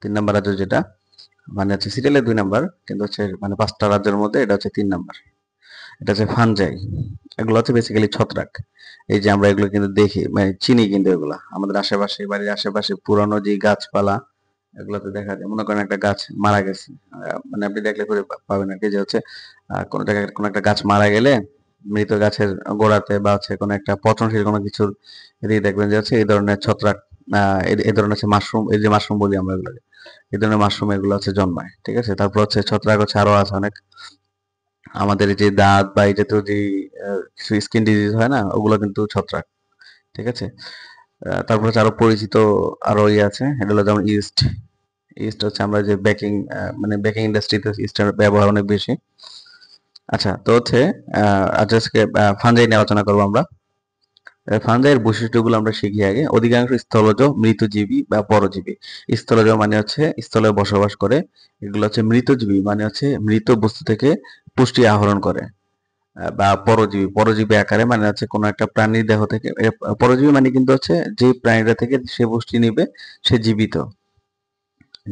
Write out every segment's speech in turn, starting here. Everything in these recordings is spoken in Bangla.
3 নাম্বার রাজ্য যেটা মানে হচ্ছে সিরিয়ালের 2 নাম্বার, কিন্তু হচ্ছে মানে 5টা রাজ্যের মধ্যে এটা হচ্ছে 3 নাম্বার। এটা হচ্ছে ফানজাই। এগুলো হচ্ছে বেসিক্যালি ছত্রাক। এই যে আমরা এগুলো কিন্তু দেখি মানে চিনি কিন্তু এগুলা আমাদের আশেপাশে বাড়ির আশেপাশে পুরানো যে গাছপালা এগুলোতে দেখা যায়। মনে করেন একটা গাছ মারা গেছে, মানে আপনি দেখলে করে পাবেন আর কি যে হচ্ছে কোনো জায়গায় কোনো একটা গাছ মারা গেলে মৃত গাছের গোড়াতে বা হচ্ছে কোনো একটা পচনশীল কোনো কিছুর এদিকে দেখবেন যে হচ্ছে এই ধরনের ছত্রাক, এই ধরনের হচ্ছে মাশরুম, এই যে মাশরুম বলি আমরা এগুলোকে, এই ধরনের মাশরুম এগুলো হচ্ছে জন্মায়। ঠিক আছে, তারপর হচ্ছে ছত্রাক হচ্ছে আরো আছে অনেক। আমাদের এই যে দাঁত বা এই জাতীয় যে স্কিন ডিজিজ হয় না, ওগুলো কিন্তু ছত্রাক। ঠিক আছে, তারপর হচ্ছে আরো পরিচিত আরো ইয়ে আছে, এটা হলো যেমন ইস্ট। ইস্ট হচ্ছে আমরা যে বেকিং, মানে বেকিং ইন্ডাস্ট্রিতে ইস্টের ব্যবহার অনেক বেশি। আচ্ছা, তো হচ্ছে আজকে ফানজাই নিয়ে আলোচনা করবো আমরা। ফানজাইয়ের বৈশিষ্ট্যগুলো আমরা শিখি আগে। অধিকাংশ স্থলজ মৃতজীবী বা পরজীবী। স্থলজ মানে হচ্ছে স্থলে বসবাস করে। এগুলো হচ্ছে মৃতজীবী মানে হচ্ছে মৃত বস্তু থেকে পুষ্টি আহরণ করে। বা পরজীবী, পরজীবী আকারে মানে হচ্ছে কোনো একটা প্রাণীর দেহ থেকে পরজীবী মানে কিন্তু হচ্ছে যে প্রাণীটা থেকে সে পুষ্টি নিবে সে জীবিত।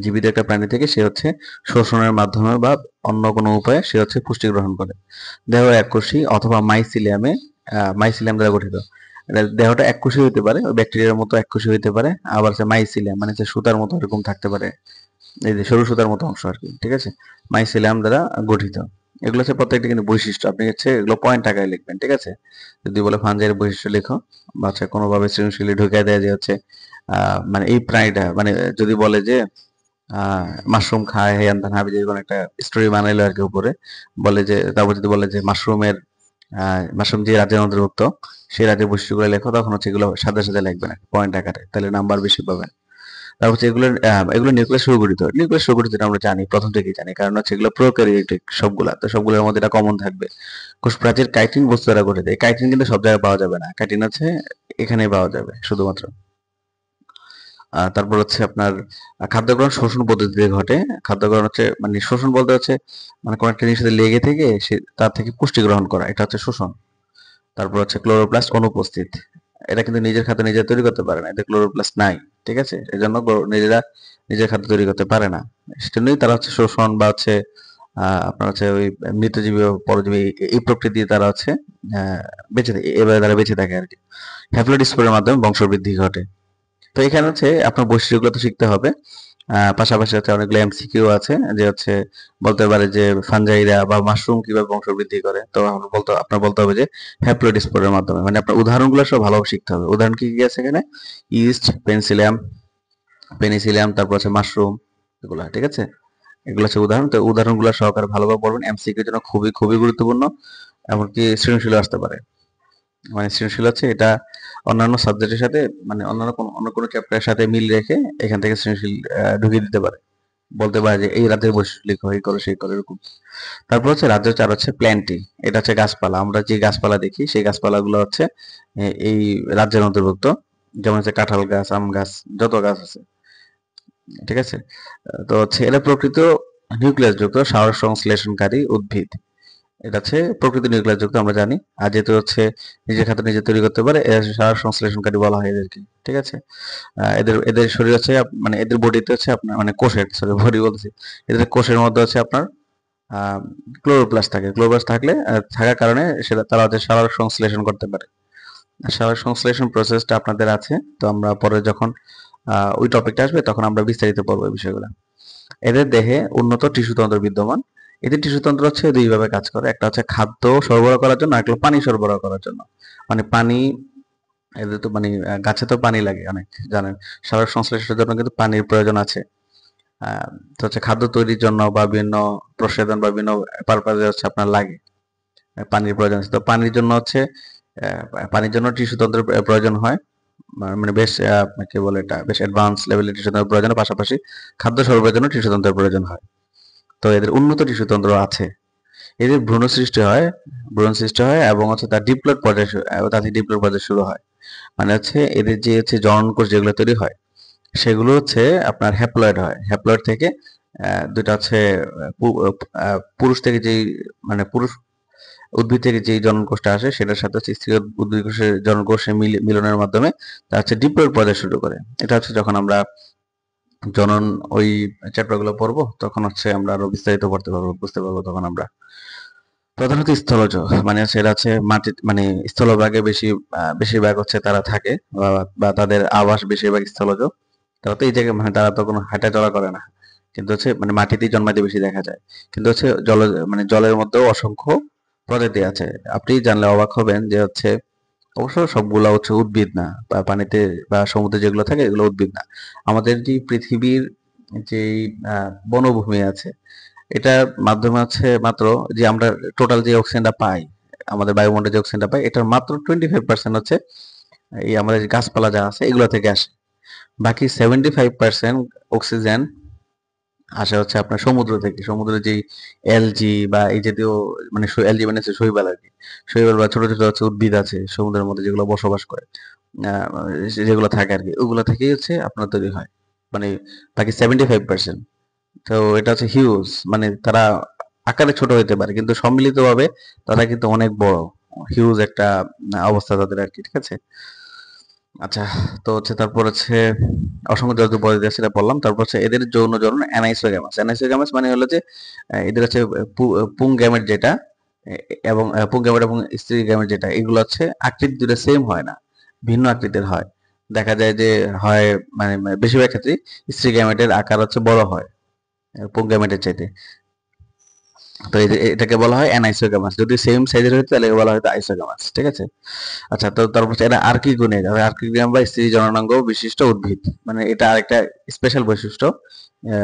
জীবিত একটা প্রাণী থেকে সে হচ্ছে শোষণের মাধ্যমে বা অন্য কোনো উপায়ে সে হচ্ছে পুষ্টি গ্রহণ করে। দেহ এককোষী অথবা মাইসিলিয়ামে, মাইসিলিয়াম দ্বারা গঠিত। দেহটা এককোষী হতে পারে, ওই ব্যাকটেরিয়ার মতো এককোষী হতে পারে, আবার হচ্ছে মাইসিলিয়াম মানে হচ্ছে সুতার মতো এরকম থাকতে পারে, এই যে সরু সুতার মতো অংশ আর কি। ঠিক আছে, মাইসিলিয়াম দ্বারা গঠিত। এগুলো হচ্ছে প্রত্যেকটা কিন্তু বৈশিষ্ট্য, আপনি হচ্ছে এগুলো পয়েন্ট আকারে লিখবেন। ঠিক আছে, যদি বলে ফানজাইয়ের বৈশিষ্ট্য লেখো বা হচ্ছে কোনোভাবে সৃজনশীলে ঢুকিয়ে দেয় যে হচ্ছে মানে এই প্রাণীটা, মানে যদি বলে যে মাশরুম খায় হ্যান ত্যান হাবি জাবি, কোনো একটা স্টোরি বানাইলো আর কি উপরে, বলে যে তারপর যদি বলে যে মাশরুমের মাশরুম যে রাজ্যের অন্তর্ভুক্ত সেই রাজ্যের বৈশিষ্ট্যগুলো লেখো, তখন হচ্ছে এগুলো সাথে সাথে লিখবেন পয়েন্ট আকারে, তাহলে নাম্বার বেশি পাবেন। তারপর হচ্ছে এগুলো নিউক্লিয়াস সুগঠিত। নিউক্লিয়াস সুগঠিত এটা আমরা জানি, প্রথম থেকেই জানি, কারণ হচ্ছে এগুলো প্রোক্যারিওটিক সবগুলা, তো সবগুলোর মধ্যে এটা কমন থাকবে। কোষ প্রাচীর কাইটিন বস্তু দ্বারা গঠিত। এই কাইটিন কিন্তু সব জায়গায় পাওয়া যাবে না, কাইটিন হচ্ছে এখানেই পাওয়া যাবে শুধুমাত্র। তারপর হচ্ছে আপনার খাদ্য গ্রহণ শোষণ পদ্ধতিতে ঘটে। খাদ্য গ্রহণ হচ্ছে মানে শোষণ বলতে হচ্ছে মানে কোনো একটা জিনিসের সাথে লেগে থেকে সে তার থেকে পুষ্টি গ্রহণ করা, এটা হচ্ছে শোষণ। তারপর হচ্ছে ক্লোরোপ্লাস্ট অনুপস্থিত। এটা কিন্তু নিজের খাদ্য নিজে তৈরি করতে পারে না, এদের ক্লোরোপ্লাস্ট নাই। ঠিক আছে, এজন্য নিজেরা নিজের খাদ্য তৈরি করতে পারে না। সেজন্যই তারা হচ্ছে শোষণ বা হচ্ছে আপনার হচ্ছে ওই মৃতজীবী ও পরজীবী এই প্রকৃতি দিয়ে তারা হচ্ছে বেঁচে থাকে, এভাবে তারা বেঁচে থাকে আর কি। হ্যাপ্লয়েড মাধ্যমে বংশবৃদ্ধি ঘটে। তো এখানে হচ্ছে আপনার বৈশিষ্ট্যগুলো তো শিখতে হবে। পাশাপাশি হচ্ছে অনেকগুলো এমসিকিউ আছে, যে হচ্ছে বলতে পারে যে ফানজাইরা বা মাশরুম কিভাবে বংশবৃদ্ধি করে। তো আপনার বলতে হবে যে হ্যাপ্লয়েড স্পোরের মাধ্যমে, মানে আপনার উদাহরণগুলো সব ভালোভাবে শিখতে হবে। উদাহরণ কি কি আছে এখানে? ইস্ট, পেনিসিলিয়াম, তারপর হচ্ছে মাশরুম, এগুলা। ঠিক আছে, এগুলো হচ্ছে উদাহরণ। তো উদাহরণগুলো সহকারে ভালোভাবে পড়বেন, এমসিকিউ এর জন্য খুবই খুবই গুরুত্বপূর্ণ। এমনকি সৃজনশীল আসতে পারে। মানে সৃজনশীল হচ্ছে এটা অন্যান্য সাবজেক্টের সাথে, মানে অন্য কোনো চ্যাপ্টারের সাথে মিল রেখে এখান থেকে সৃজনশীল ঢুকিয়ে দিতে পারে। বলতে পারে যে এই রাজ্যের বৈশিষ্ট্য লিখো, এই করো সেই করো, এরকম। তারপর হচ্ছে রাজ্য 4 হচ্ছে প্ল্যান্টি। এটা হচ্ছে গাছপালা, আমরা যে গাছপালা দেখি সেই গাছপালাগুলো হচ্ছে এই রাজ্যের অন্তর্ভুক্ত। যেমন হচ্ছে কাঁঠাল গাছ, আম গাছ, যত গাছ আছে। ঠিক আছে, তো হচ্ছে এটা প্রকৃত নিউক্লিয়াস যুক্ত সার সংশ্লেষণকারী উদ্ভিদ। এটা হচ্ছে প্রকৃতি নিউক্লিয়াস যুক্ত, আমরা জানি। আর যেহেতু হচ্ছে নিজের খাদ্য নিজে তৈরি করতে পারে, এর সার সংশ্লেষণকারী বলা হয় এদেরকে। ঠিক আছে, এদের এদের শরীর হচ্ছে মানে এদের বডিতে হচ্ছে আপনার মানে কোষের, সরি বডি বলতেছি, এদের কোষের মধ্যে হচ্ছে আপনার ক্লোরোপ্লাস্ট থাকে। ক্লোরোপ্লাস্ট থাকলে থাকার কারণে সেটা তারা হচ্ছে সার সংশ্লেষণ করতে পারে। সার সংশ্লেষণ প্রসেসটা আপনাদের আছে, তো আমরা পরে যখন ওই টপিকটা আসবে তখন আমরা বিস্তারিত পড়বো এই বিষয়গুলো। এদের দেহে উন্নত টিস্যুতন্ত্র বিদ্যমান। এদের টিস্যুতন্ত্র হচ্ছে দুইভাবে কাজ করে, একটা হচ্ছে খাদ্য সরবরাহ করার জন্য, আরেকটা পানি সরবরাহ করার জন্য। মানে পানি, এদের তো মানে গাছে তো পানি লাগে অনেক, জানেন। সালোক সংশ্লেষণের জন্য কিন্তু পানির প্রয়োজন আছে। তো হচ্ছে খাদ্য তৈরির জন্য বা বিভিন্ন প্রসাধন বা বিভিন্ন পারপাজে হচ্ছে আপনার লাগে, পানির প্রয়োজন আছে। তো পানির জন্য হচ্ছে পানির জন্য টিস্যুতন্ত্রের প্রয়োজন হয়। মানে বেশ কি বলে এটা, বেশ অ্যাডভান্স লেভেলের টিস্যুতন্ত্রের প্রয়োজনের পাশাপাশি খাদ্য সরবরাহের জন্য টিস্যুতন্ত্রের প্রয়োজন হয়। তো এদের উন্নত টিস্যুতন্ত্র আছে। এদের ভ্রূণ সৃষ্টি হয় এবং হচ্ছে তার ডিপ্লয়েড পর্যায়ে তাদের ডিপ্লয়েড পর্যায়ে শুরু হয়। মানে হচ্ছে এদের যে হচ্ছে জননকোষ যেগুলো তৈরি হয় সেগুলো হচ্ছে আপনার হ্যাপ্লয়েড হয়। হ্যাপ্লয়েড থেকে দুইটা হচ্ছে পুরুষ থেকে যেই মানে পুরুষ উদ্ভিদ থেকে যেই জননকোষটা আসে সেটার সাথে হচ্ছে স্ত্রী উদ্ভিদ কোষের জননকোষের মিলনের মাধ্যমে তা হচ্ছে ডিপ্লয়েড পর্যায়ে শুরু করে। এটা হচ্ছে যখন আমরা জনন ওই চ্যাপ্টার গুলো পড়বো তখন হচ্ছে আমরা আরো বিস্তারিত পড়তে পারবো, বুঝতে পারবো তখন আমরা। প্রধানত স্থলজ, মানে সেটা হচ্ছে মাটি, মানে স্থলভাগে বেশিরভাগ হচ্ছে তারা থাকে, বা তাদের আবাস বেশিরভাগ স্থলজ। তারা তো এই জায়গায়, মানে তারা তো কোনো হাঁটা চলা করে না, কিন্তু হচ্ছে মানে মাটিতেই জন্মাতে বেশি দেখা যায়। কিন্তু হচ্ছে মানে জলের মধ্যেও অসংখ্য প্রজাতি আছে। আপনি জানলে অবাক হবেন যে হচ্ছে অবশ্য সবগুলা হচ্ছে উদ্ভিদ না, বা পানিতে বা সমুদ্রে যেগুলো থাকে এগুলো উদ্ভিদ না। আমাদের যে পৃথিবীর যেই বনভূমি আছে, এটার মাধ্যমে হচ্ছে মাত্র, যে আমরা টোটাল যে অক্সিজেনটা পাই, আমাদের বায়ুমণ্ডলে যে অক্সিজেনটা পাই, এটার মাত্র 25% হচ্ছে এই আমাদের যে গাছপালা যা আছে এগুলো থেকে আসে। বাকি 75% অক্সিজেন আসে হচ্ছে আপনার সমুদ্র থেকে। সমুদ্রের যেই এলজি বা এই জাতীয়, মানে এলজি মানে হচ্ছে শৈবাল আর কি, শৈবাল বা ছোট ছোট হচ্ছে উদ্ভিদ আছে সমুদ্রের মধ্যে যেগুলো বসবাস করে, যেগুলো থাকে আর কি, ওগুলো থেকেই হচ্ছে আপনার তৈরি হয়, মানে বাকি 75%। তো এটা হচ্ছে হিউজ, মানে তারা আকারে ছোট হইতে পারে কিন্তু সম্মিলিতভাবে তারা কিন্তু অনেক বড়, হিউজ একটা অবস্থা তাদের আর কি, ঠিক আছে। আচ্ছা, তো হচ্ছে তারপর হচ্ছে অসংখ্য যত বড় দেশ সেটা বললাম। তারপর হচ্ছে এদের যৌন জনন অ্যানাইসোগ্যামাস। অ্যানাইসোগ্যামাস মানে হলো যে এদের হচ্ছে পুং গ্যামেট যেটা, এবং পুং গ্যামেট এবং স্ত্রী গ্যামেট যেটা, এগুলো হচ্ছে আকৃতি দুটো সেম হয় না, ভিন্ন আকৃতির হয়। দেখা যায় যে হয়, মানে বেশিরভাগ ক্ষেত্রে স্ত্রী গ্যামেটের আকার হচ্ছে বড় হয় পুং গ্যামেটের চাইতে। তো এটাকে বলা হয় অ্যানাইসোগ্যামাস। যদি সেম সাইজের হতো তাহলে বলা হতো আইসোগ্যামাস, ঠিক আছে। আচ্ছা, তো তারপর হচ্ছে এরা আর্কিগোনিয়া, আর্কিগ্রাম বা স্ত্রী জননাঙ্গ বিশিষ্ট উদ্ভিদ, মানে এটা আরেকটা স্পেশাল বৈশিষ্ট্য,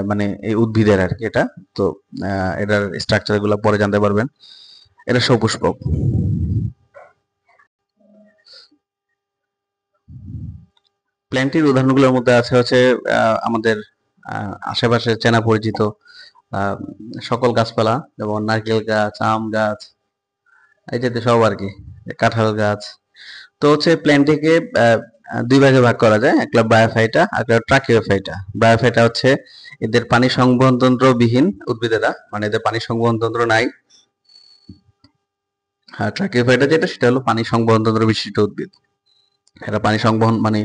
মানে এই উদ্ভিদের আর কি এটা। তো এটার স্ট্রাকচার গুলো পরে জানতে পারবেন। এটা সপুষ্পক। প্ল্যান্টের উদাহরণগুলোর মধ্যে আছে হচ্ছে আমাদের আশেপাশে চেনা পরিচিত আহ, সকল গাছপালা, যেমন নারকেল গাছ, আম গাছ, এই জাতীয় সব আর কি, কাঁঠাল গাছ। তো হচ্ছে প্ল্যান্টটিকে দুই ভাগে ভাগ করা যায়, একটা ব্রায়োফাইটা আর একটা ট্রাকিওফাইটা। ব্রায়োফাইটা হচ্ছে এদের পানি সংবহন তন্ত্র বিহীন উদ্ভিদেরা, মানে এদের পানি সংবহন তন্ত্র নাই। আর ট্রাকিওফাইটা যেটা, সেটা হলো পানি সংবহন তন্ত্র বিশিষ্ট উদ্ভিদ। এরা পানি সংবহন, মানে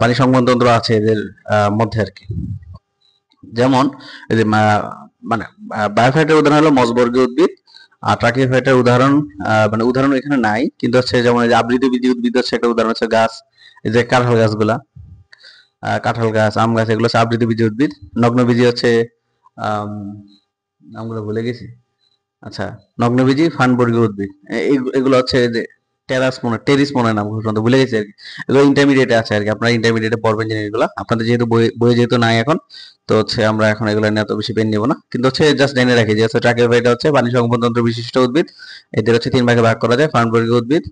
পানি সংবহন তন্ত্র আছে এদের মধ্যে আর কি। যেমন এই যে মানে বায়োফাইটার উদাহরণ হলো মসবর্গীয় উদ্ভিদ। আর ট্রাকিওফাইটার উদাহরণ, মানে উদাহরণ এখানে নাই, কিন্তু হচ্ছে যেমন এই যে আবৃতবীজী উদ্ভিদ হচ্ছে একটা উদাহরণ, হচ্ছে গাছ, এই যে কাঁঠাল গাছগুলা, কাঁঠাল গাছ, আম গাছ, এগুলো হচ্ছে আবৃতবীজী উদ্ভিদ। নগ্নবীজী হচ্ছে আম, নামগুলো ভুলে গেছি। আচ্ছা, নগ্নবীজী ফানবর্গীয় উদ্ভিদ, এগুলো হচ্ছে যে টেরিস মনে নাম ঘোষণা ভুলে গেছি আর কি। এগুলো ইন্টারমিডিয়েটে আছে আর কি, আপনারা ইন্টারমিডিয়েটে পড়বেন জিনিসগুলো, আপনাদের যেহেতু বইয়ে যেহেতু নাই এখন, তো হচ্ছে আমরা এখন এগুলো নিয়ে এত বেশি পেন নিব না, কিন্তু হচ্ছে জাস্ট জেনে রাখি যে হচ্ছে ট্রাকিওফাইটা হচ্ছে পানি সংবহনতন্ত্র বিশিষ্ট উদ্ভিদ। এদের হচ্ছে তিন ভাগে ভাগ করা যায়: ফানবর্গীয় উদ্ভিদ,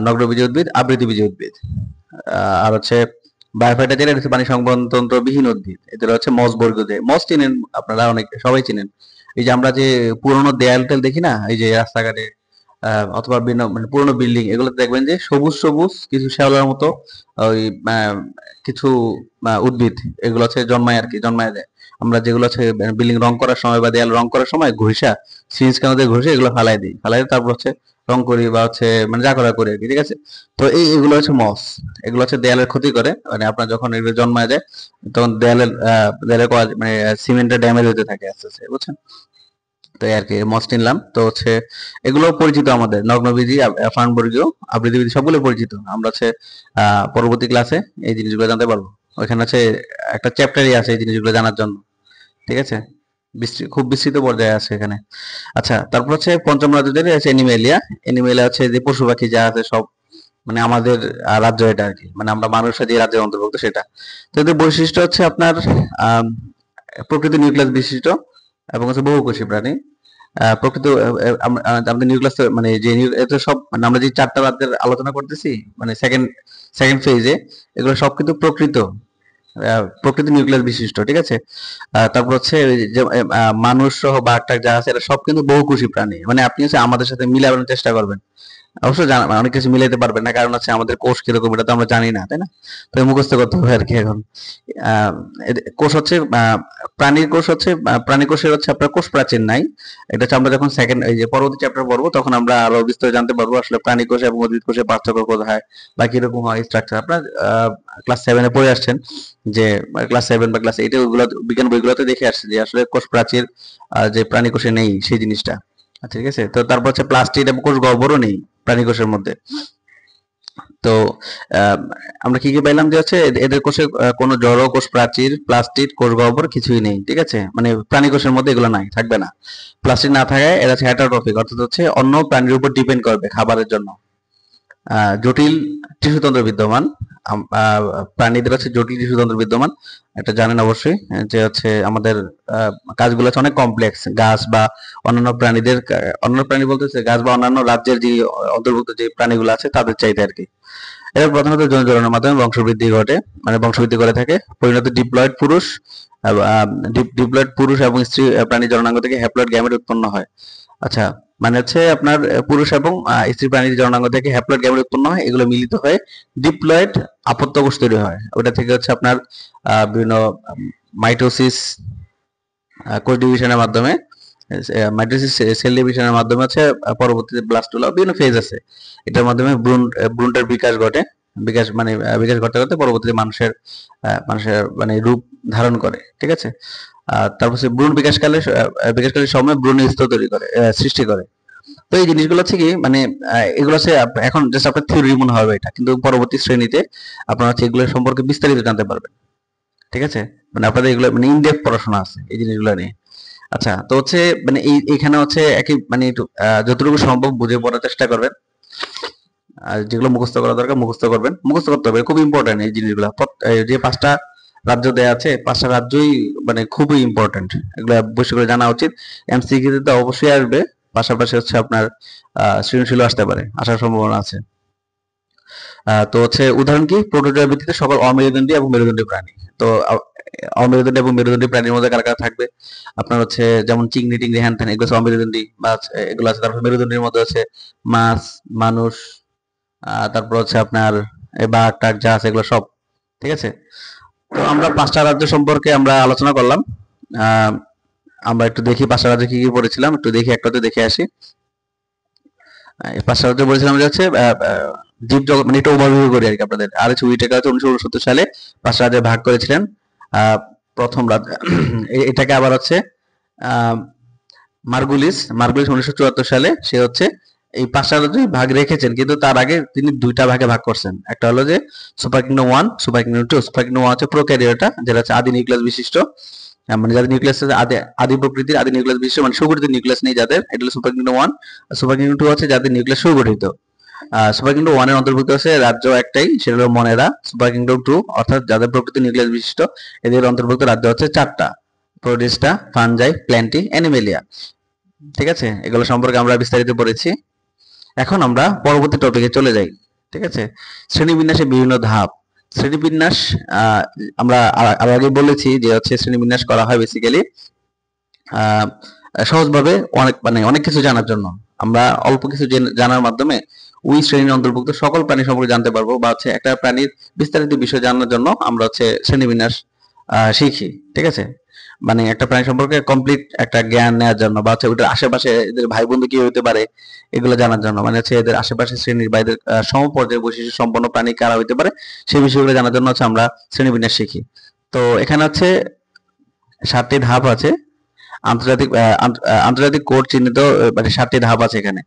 নগ্নবীজী উদ্ভিদ, আবৃতবীজী উদ্ভিদ। আর হচ্ছে বায়োফাইটা যেটা, এটা হচ্ছে পানি সংবহনতন্ত্র বিহীন উদ্ভিদ। এদের হচ্ছে মসবর্গীয় উদ্ভিদ। মস চিনেন আপনারা, অনেক সবাই চিনেন। এই যে আমরা যে পুরোনো দেয়াল টেল দেখি না, এই যে রাস্তাঘাটে অথবা বিভিন্ন মানে পুরোনো বিল্ডিং, এগুলোতে দেখবেন যে সবুজ সবুজ কিছু শ্যাওলার মতো ওই আহ, কিছু উদ্ভিদ, এগুলো হচ্ছে জন্মায় আর কি, জন্মায় দেয়। আমরা যেগুলো হচ্ছে বিল্ডিং রং করার সময় বা দেয়াল রং করার সময় ঘষা, সিরিঞ্জ কাগজে ঘষে এগুলো ফালাই দিই, ফালাই দিয়ে তারপর হচ্ছে রং করি, বা হচ্ছে মানে যা করা করি আর কি, ঠিক আছে। তো এগুলো হচ্ছে মস। এগুলো হচ্ছে দেয়ালের ক্ষতি করে, মানে আপনার যখন এগুলো জন্মায় যায় তখন দেয়ালের মানে সিমেন্টের ড্যামেজ হতে থাকে আস্তে আস্তে, বুঝছেন। তো এই আর কি মস নিলাম। তো হচ্ছে এগুলো পরিচিত আমাদের, নগ্নবীজী, ফার্নবর্গীয়, আবৃতবীজী, সবগুলো পরিচিত। আমরা হচ্ছে পরবর্তী ক্লাসে এই জিনিসগুলো জানতে পারবো। ওইখানে হচ্ছে একটা চ্যাপ্টারই আছে এই জিনিসগুলো জানার জন্য, ঠিক আছে। খুব বিস্তৃত পর্যায়ে আছে এখানে। আচ্ছা, তারপর হচ্ছে পঞ্চম রাজ্য যেটা আছে এনিমেলিয়া। এনিমেলিয়া হচ্ছে যে পশু পাখি যা আছে সব, মানে আমাদের রাজ্য এটা আর কি, মানে আমরা মানুষরা যে রাজ্যের অন্তর্ভুক্ত সেটা। তো এদের বৈশিষ্ট্য হচ্ছে আপনার আহ প্রকৃতি নিউক্লিয়াস বিশিষ্ট এবং হচ্ছে বহুকোষী প্রাণী। প্রকৃত আমাদের নিউক্লিয়াস, মানে যে এটা সব, মানে আমরা যে চারটা রাজ্যের আলোচনা করতেছি, মানে সেকেন্ড সেকেন্ড ফেজে, এগুলো সব কিন্তু প্রকৃতি নিউক্লিয়াস বিশিষ্ট, ঠিক আছে। তারপর হচ্ছে ওই যে মানুষ সহ বাঘ টাক যা আছে, এরা সব কিন্তু বহুকোষী প্রাণী। মানে আপনি হচ্ছে আমাদের সাথে মিলানোর চেষ্টা করবেন, অবশ্য অনেক কিছু মিলাইতে পারবেন না, কারণ হচ্ছে আমাদের কোষ কিরকম এটা তো আমরা জানি না, তাই না। তো মুখস্থ করতে হবে আর কি এখন। কোষ হচ্ছে প্রাণীর কোষ হচ্ছে প্রাণী কোষের হচ্ছে আপনার কোষ প্রাচীর নাই। এটা হচ্ছে আমরা যখন সেকেন্ড এই যে পরবর্তী চ্যাপ্টার পড়বো তখন আমরা আরো বিস্তারিত জানতে পারবো আসলে প্রাণী কোষ এবং উদ্ভিদ কোষের পার্থক্য কোথায় বা কিরকম হয় স্ট্রাকচার। আপনার ক্লাস 7 এ পড়ে আসছেন যে ক্লাস 7 বা ক্লাস 8 এ ওইগুলো বিজ্ঞান বইগুলোতে দেখে আসছে যে আসলে কোষ প্রাচীর যে প্রাণী কোষে নেই সেই জিনিসটা। আচ্ছা ঠিক আছে। তো তারপর হচ্ছে প্লাস্টিড এবং কোষ গহ্বরও নেই প্রাণী কোষের মধ্যে। তো আমরা কি কি পাইলাম যে হচ্ছে এদের কোষে কোনো জড় কোষ প্রাচীর প্লাস্টিড কোষ গহ্বর কিছুই নেই, ঠিক আছে, মানে প্রাণী কোষের মধ্যে এগুলো নাই, থাকবে না। প্লাস্টিড না থাকায় এরা হচ্ছে হেটারোট্রফিক, অর্থাৎ হচ্ছে অন্য প্রাণীর উপর ডিপেন্ড করবে খাবারের জন্য। জটিল টিস্যুতন্ত্র বিদ্যমান, প্রাণীদের হচ্ছে জটিল টিস্যুতন্ত্র বিদ্যমান, এটা জানেন অবশ্যই যে হচ্ছে আমাদের কাজগুলো হচ্ছে অনেক কমপ্লেক্স। গাছ বা অন্যান্য প্রাণীদের অন্যান্য প্রাণী বলতে গাছ বা অন্যান্য রাজ্যের যে অন্তর্ভুক্ত যে প্রাণীগুলো আছে তাদের চাইতে আর কি। এরা প্রধানত যৌন জননের মাধ্যমে বংশবৃদ্ধি ঘটে, মানে বংশবৃদ্ধি করে থাকে। পরিণত ডিপ্লয়েড পুরুষ ডিপ্লয়েড পুরুষ এবং স্ত্রী প্রাণী জননাঙ্গ থেকে হ্যাপ্লয়েড গ্যামেট উৎপন্ন হয়। আচ্ছা, মানে হচ্ছে আপনার পুরুষ এবং স্ত্রী প্রাণীর জননাঙ্গ থেকে হ্যাপ্লয়েড গ্যামেট উৎপন্ন হয়, এগুলো মিলিত হয়ে ডিপ্লয়েড আপত্য কোষ তৈরি হয়। ওটা থেকে হচ্ছে আপনার বিভিন্ন মাইটোসিস কোষ ডিভিশনের মাধ্যমে মাইটোসিস সেল ডিভিশনের মাধ্যমে হচ্ছে পরবর্তীতে ব্লাস্টুলা বিভিন্ন ফেজ আছে, এটার মাধ্যমে ভ্রূণটার বিকাশ ঘটে। বিকাশ মানে বিকাশ ঘটতে ঘটতে পরবর্তীতে মানুষের মানে রূপ ধারণ করে, ঠিক আছে। তারপর ভ্রূণ বিকাশকালের সময় ভ্রূণের স্তর তৈরি করে সৃষ্টি করে। তো এই জিনিসগুলো হচ্ছে কি মানে এগুলো হচ্ছে এখন জাস্ট আপনার থিওরি মনে হবে এটা, কিন্তু পরবর্তী শ্রেণীতে আপনারা হচ্ছে এগুলো সম্পর্কে বিস্তারিত জানতে পারবেন, ঠিক আছে। মানে আপনাদের এগুলো মানে ইনডেপথ পড়াশোনা আছে এই জিনিসগুলো নিয়ে। আচ্ছা, তো হচ্ছে মানে এইখানে হচ্ছে একই মানে একটু যতটুকু সম্ভব বুঝে পড়ার চেষ্টা করবেন। আর যেগুলো মুখস্থ করা দরকার মুখস্থ করবেন, মুখস্থ করতে হবে, খুব ইম্পর্টেন্ট এই জিনিসগুলো। যে 5টা রাজ্য দেয়া আছে 5টা রাজ্যই মানে খুবই ইম্পর্টেন্ট, এগুলো অবশ্যই করে জানা উচিত। এমসিকিউ তে অবশ্যই আসবে, পাশাপাশি হচ্ছে আপনার সৃজনশীলও আসতে পারে, আসার সম্ভাবনা আছে। তো হচ্ছে উদাহরণ কি, প্রোটোজোয়ার ভিত্তিতে সকল অমেরুদণ্ডী এবং মেরুদণ্ডী প্রাণী। তো অমেরুদণ্ডী এবং মেরুদণ্ডী প্রাণীর মধ্যে কারা কারা থাকবে, আপনার হচ্ছে যেমন চিংড়ি টিংড়ি হ্যান ত্যান এগুলো হচ্ছে অমেরুদণ্ডী মাছ, এগুলো আছে। তারপর মেরুদণ্ডীর মধ্যে হচ্ছে মাছ, মানুষ, তারপর হচ্ছে আপনার বাঘ টাক যা আছে এগুলো সব, ঠিক আছে। তো আমরা 5টা রাজ্য সম্পর্কে আমরা আলোচনা করলাম। আমরা একটু দেখি 5টা রাজ্য কি কি পড়েছিলাম, একটু দেখি একটাতে দেখে আসি। এই 5টা রাজ্য বলেছিলাম যে হচ্ছে জীব জগৎ, মানে একটু ওভারভিউ করি আর কি আপনাদের। আর হচ্ছে উইটেকার হচ্ছে 1969 সালে 5টা রাজ্যে ভাগ করেছিলেন। প্রথম রাজ্য এটাকে আবার হচ্ছে মার্গুলিস 1974 সালে সে হচ্ছে এই 5টা রাজ্যে ভাগ রেখেছেন, কিন্তু তার আগে তিনি 2টা ভাগে ভাগ করছেন। একটা হলো যে super kingdom 1, super kingdom 2। Super kingdom 1 হচ্ছে প্রোক্যারিওটা, যেটা হচ্ছে আদি নিউক্লিয়াস বিশিষ্ট, মানে যাদের নিউক্লিয়াস আদি প্রকৃতির আদি নিউক্লিয়াস বিশিষ্ট, মানে সুগঠিত নিউক্লিয়াস নেই যাদের, এটা হলো সুপার কিংডম 1। সুপার কিংডম 2 হচ্ছে যাদের নিউক্লিয়াস সুগঠিত। সুপার কিংডম 1 এর অন্তর্ভুক্ত আছে রাজ্য একটাই, সেটা হলো মনেরা। সুপার কিংডম 2 অর্থাৎ যাদের প্রকৃতি নিউক্লিয়াস বিশিষ্ট, এদের অন্তর্ভুক্ত রাজ্য হচ্ছে 4টা, প্রোটিস্টা, ফানজাই, প্ল্যান্টি, অ্যানিমেলিয়া, ঠিক আছে। এগুলো সম্পর্কে আমরা বিস্তারিত পড়েছি। এখন আমরা পরবর্তী টপিকে চলে যাই, ঠিক আছে। শ্রেণীবিন্যাসে বিভিন্ন ধাপ। শ্রেণীবিন্যাস আমরা আগে বলেছি যে হচ্ছে শ্রেণীবিন্যাস করা হয় বেসিক্যালি সহজভাবে অনেক কিছু জানার জন্য। আমরা অল্প কিছু জানার মাধ্যমে ওই শ্রেণীর অন্তর্ভুক্ত সকল প্রাণী সম্পর্কে জানতে পারবো, বা হচ্ছে একটা প্রাণীর বিস্তারিত বিষয় জানার জন্য আমরা হচ্ছে শ্রেণীবিন্যাস শিখি, ঠিক আছে। মানে একটা প্রাণী সম্পর্কে কমপ্লিট একটা জ্ঞান নেওয়ার জন্য, বা হচ্ছে ওটার আশেপাশে এদের ভাই বন্ধু কি হতে পারে এগুলো জানার জন্য, মানে হচ্ছে এদের আশেপাশে শ্রেণীর বা এদের সমপর্যায়ের বৈশিষ্ট্য সম্পন্ন প্রাণী কারা হতে পারে সেই বিষয়গুলো জানার জন্য হচ্ছে আমরা শ্রেণীবিন্যাস শিখি। তো এখানে হচ্ছে 7টি ধাপ আছে। আন্তর্জাতিক কোড চিহ্নিত মানে 7টি ধাপ আছে এখানে।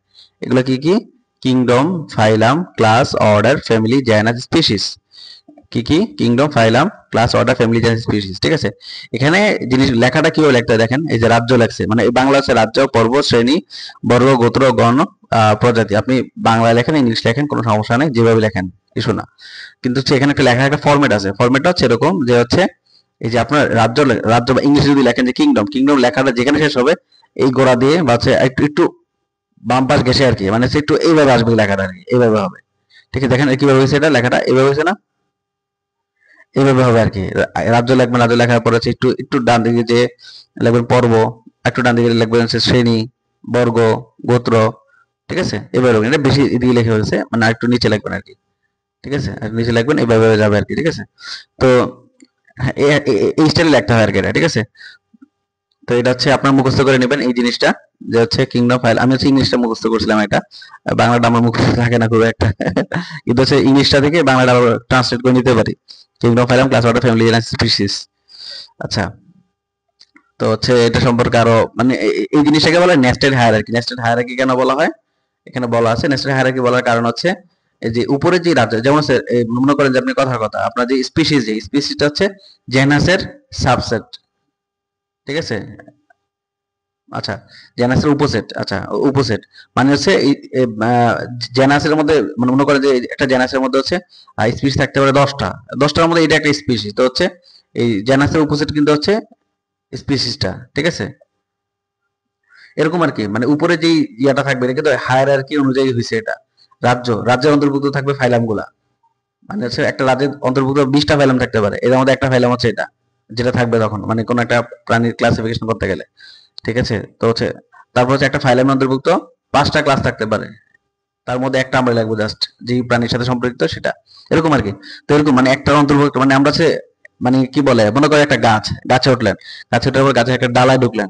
এগুলো কি কি, kingdom, phylum, class, order, family, genus, species. কি কি, kingdom, phylum, class, order, family, genus, species, ঠিক আছে। এখানে জিনিস লেখাটা কিভাবে লিখতে হয় দেখেন, এই যে রাজ্য লেখছে, মানে বাংলা হচ্ছে রাজ্য, পর্বত, শ্রেণী, বর্গ, গোত্র, গণ, প্রজাতি। আপনি বাংলায় লেখেন, ইংলিশ লেখেন, কোনো সমস্যা নেই, যেভাবে লেখেন কিছু না। কিন্তু এখানে একটা লেখার একটা ফরম্যাট আছে। ফরম্যাটটা হচ্ছে এরকম যে হচ্ছে এই যে আপনার রাজ্য রাজ্য বা ইংলিশে যদি লেখেন যে কিংডম, কিংডম লেখাটা যেখানে শেষ হবে এই গোড়া দিয়ে বা হচ্ছে একটু একটু বাম পাশ ঘেসে আর কি, মানে একটু এইভাবে আসবে লেখাটা আর কি, এইভাবে হবে, ঠিক আছে। দেখেন কিভাবে হয়েছে, এটা লেখাটা এইভাবে হয়েছে না, এইভাবে হবে আর কি। রাজ্য লিখবেন, রাজ্য লেখার পর হচ্ছে একটু একটু ডান দিকে যে লিখবেন পর্ব, একটু ডান দিকে লিখবেন হচ্ছে শ্রেণী, বর্গ, গোত্র, ঠিক আছে। এভাবে এটা বেশি এদিকে লেখা হয়েছে, মানে একটু নিচে লিখবেন আর কি, ঠিক আছে। আর নিচে লিখবেন এইভাবে যাবে আর কি, ঠিক আছে। তো এই স্টাইলে লিখতে হয় আর কি এটা, ঠিক আছে। তো এটা হচ্ছে আপনার মুখস্থ করে নেবেন এই জিনিসটা, যে হচ্ছে কিংডম ফাইল। আমি হচ্ছে ইংলিশটা মুখস্থ করছিলাম, এটা বাংলাটা আমার মুখস্থ থাকে না খুব একটা কিন্তু হচ্ছে ইংলিশটা থেকে বাংলাটা ট্রান্সলেট করে নিতে পারি। Kingdom phylum, class order, family and species. আচ্ছা, তো হচ্ছে এটা সম্পর্কে আরো মানে এই জিনিসটাকে বলা হয় নেস্টেড হায়ারার্কি। নেস্টেড হায়ারার্কি কেন বলা হয়, এখানে বলা আছে নেস্টেড হায়ারার্কি বলার কারণ হচ্ছে এই যে উপরে যে রাজ্য, যেমন হচ্ছে মনে করেন যে আপনি কথার কথা আপনার যে স্পিসিস, যে স্পিসিসটা হচ্ছে জেনাসের সাবসেট, ঠিক আছে। আচ্ছা, জেনাসের উপসেট, আচ্ছা উপসেট মানে হচ্ছে জেনাসের মধ্যে মানে মনে করেন যে একটা জেনাসের মধ্যে হচ্ছে স্পিসিস থাকতে পারে 10টা, 10টার মধ্যে এটা একটা স্পিসিস। তো হচ্ছে এই জেনাসের উপসেট কিন্তু হচ্ছে স্পিসিসটা, ঠিক আছে। এরকম আর কি, মানে উপরে যেই ইয়াটা থাকবে এটা কিন্তু হায়ারার্কি অনুযায়ী হয়েছে। এটা রাজ্যের অন্তর্ভুক্ত থাকবে ফাইলাম গুলা, মানে হচ্ছে একটা রাজ্যের অন্তর্ভুক্ত 20টা ফাইলাম থাকতে পারে, এর মধ্যে একটা ফাইলাম হচ্ছে এটা, যেটা থাকবে তখন মানে কোন একটা প্রাণীর ক্লাসিফিকেশন করতে গেলে, ঠিক আছে। তো হচ্ছে তারপর হচ্ছে একটা ফাইলামের অন্তর্ভুক্ত 5টা ক্লাস থাকতে পারে, তার মধ্যে একটা আমরা লাগবো জাস্ট যেই প্রাণীর সাথে সম্পর্কিত সেটা, এরকম আর কি। তো এরকম মানে একটা অন্তর্ভুক্ত মানে আমরা হচ্ছে মানে কি বলে, মনে করে একটা গাছে উঠলেন, গাছে ওঠার পর গাছের একটা ডালায় ঢুকলেন,